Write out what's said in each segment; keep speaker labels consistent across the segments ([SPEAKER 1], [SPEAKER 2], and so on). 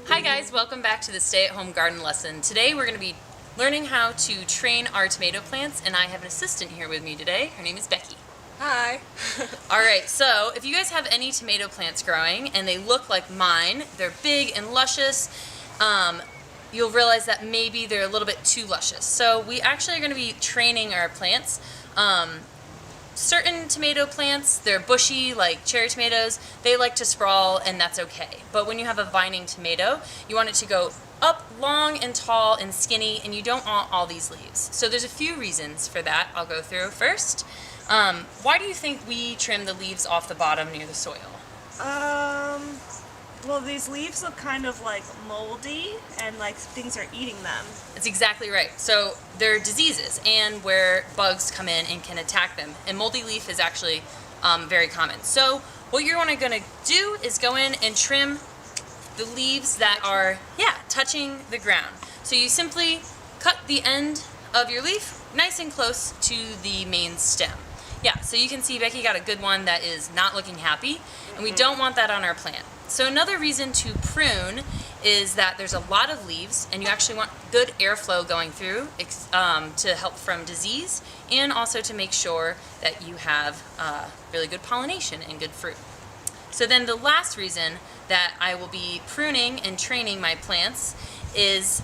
[SPEAKER 1] Hi guys, welcome back to the stay-at-home garden lesson. Today we're going to be learning how to train our tomato plants, and I have an assistant here with me today. Her name is Becky.
[SPEAKER 2] Hi.
[SPEAKER 1] Alright, so if you guys have any tomato plants growing and they look like mine, they're big and luscious, you'll realize that maybe they're a little bit too luscious. So we actually are going to be training our plants. Certain tomato plants, they're bushy like cherry tomatoes, they like to sprawl and that's okay. But when you have a vining tomato, you want it to go up long and tall and skinny, and you don't want all these leaves. So there's a few reasons for that I'll go through. First, why do you think we trim the leaves off the bottom near the soil?
[SPEAKER 2] Well, these leaves look kind of like moldy and like things are eating them.
[SPEAKER 1] That's exactly right. So they're diseases and where bugs come in and can attack them. And moldy leaf is actually very common. So what you're going to do is go in and trim the leaves that are, touching the ground. So you simply cut the end of your leaf nice and close to the main stem. Yeah, so you can see Becky got a good one that is not looking happy, and we don't want that on our plant. So another reason to prune is that there's a lot of leaves and you actually want good airflow going through to help from disease, and also to make sure that you have really good pollination and good fruit. So then the last reason that I will be pruning and training my plants is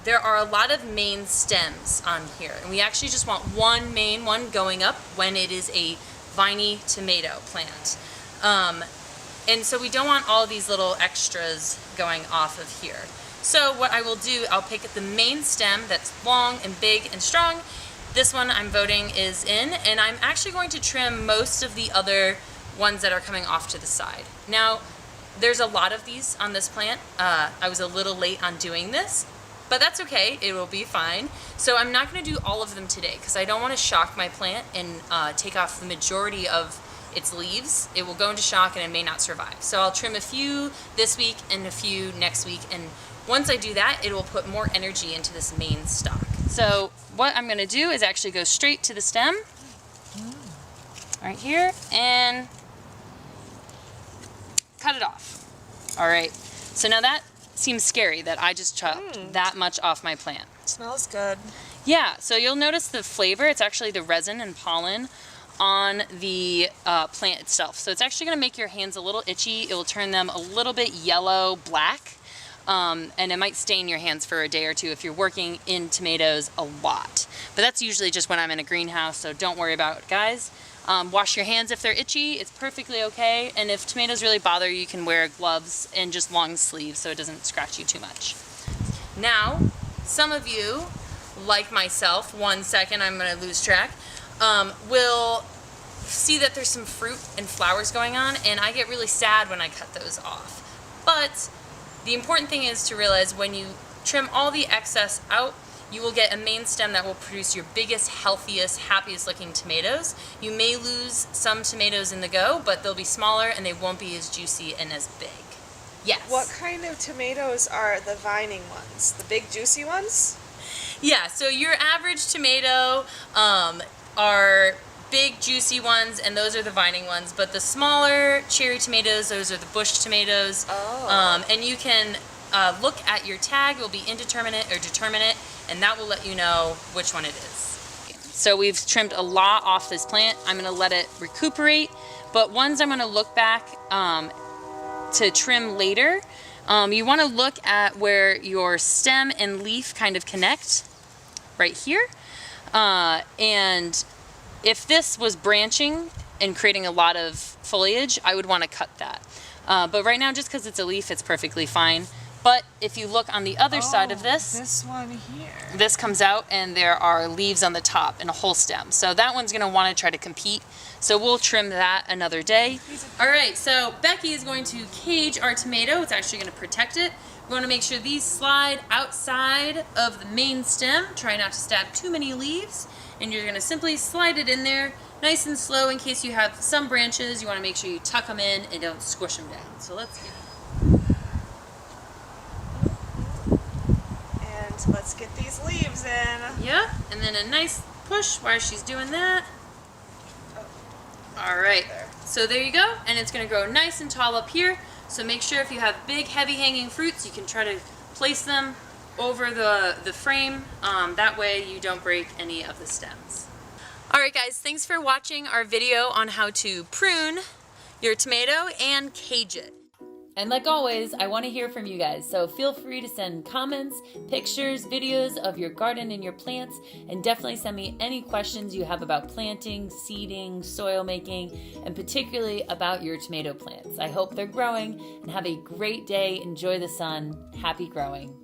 [SPEAKER 1] there are a lot of main stems on here, and we actually just want one main one going up when it is a viney tomato plant. And so we don't want all these little extras going off of here. So what I will do, I'll pick the main stem that's long and big and strong. This one I'm voting is in, and I'm actually going to trim most of the other ones that are coming off to the side. Now, there's a lot of these on this plant. I was a little late on doing this, but that's okay, it will be fine. So I'm not going to do all of them today because I don't want to shock my plant and take off the majority of its leaves. It will go into shock and it may not survive. So I'll trim a few this week and a few next week, and once I do that, it will put more energy into this main stock. So what I'm going to do is actually go straight to the stem, right here, and cut it off. All right, so now that seems scary that I just chopped that much off my plant.
[SPEAKER 2] Smells good.
[SPEAKER 1] Yeah, so you'll notice the flavor, it's actually the resin and pollen on the plant itself. So it's actually going to make your hands a little itchy. It will turn them a little bit yellow black, and it might stain your hands for a day or two if you're working in tomatoes a lot. But that's usually just when I'm in a greenhouse, so don't worry about it, guys. Wash your hands if they're itchy, it's perfectly okay. And if tomatoes really bother you, you can wear gloves and just long sleeves so it doesn't scratch you too much. Now, some of you, like myself, one second, I'm going to lose track, will see that there's some fruit and flowers going on, and I get really sad when I cut those off. But the important thing is to realize when you trim all the excess out, you will get a main stem that will produce your biggest, healthiest, happiest looking tomatoes. You may lose some tomatoes in the go, but they'll be smaller and they won't be as juicy and as big. Yes.
[SPEAKER 2] What kind of tomatoes are the vining ones? The big juicy ones?
[SPEAKER 1] Yeah, so your average tomato are big juicy ones, and those are the vining ones, but the smaller cherry tomatoes, those are the bush tomatoes. And you can look at your tag. It will be indeterminate or determinate, and that will let you know which one it is. So we've trimmed a lot off this plant. I'm going to let it recuperate, but ones I'm going to look back to trim later. You want to look at where your stem and leaf kind of connect right here. And if this was branching and creating a lot of foliage, I would want to cut that. But right now, just because it's a leaf, it's perfectly fine. But if you look on the other side of
[SPEAKER 2] this one here,
[SPEAKER 1] this comes out and there are leaves on the top and a whole stem. So that one's going to want to try to compete. So we'll trim that another day. All right, so Becky is going to cage our tomato. It's actually going to protect it. We want to make sure these slide outside of the main stem. Try not to stab too many leaves. And you're going to simply slide it in there nice and slow. In case you have some branches, you want to make sure you tuck them in and don't squish them down. So let's get
[SPEAKER 2] let's get these leaves in.
[SPEAKER 1] Yeah, and then a nice push while she's doing that. All right, so there you go, and it's going to grow nice and tall up here. So make sure if you have big, heavy hanging fruits, you can try to place them over the frame. That way you don't break any of the stems. Alright guys, thanks for watching our video on how to prune your tomato and cage it. And like always, I want to hear from you guys, so feel free to send comments, pictures, videos of your garden and your plants, and definitely send me any questions you have about planting, seeding, soil making, and particularly about your tomato plants. I hope they're growing, and have a great day. Enjoy the sun. Happy growing.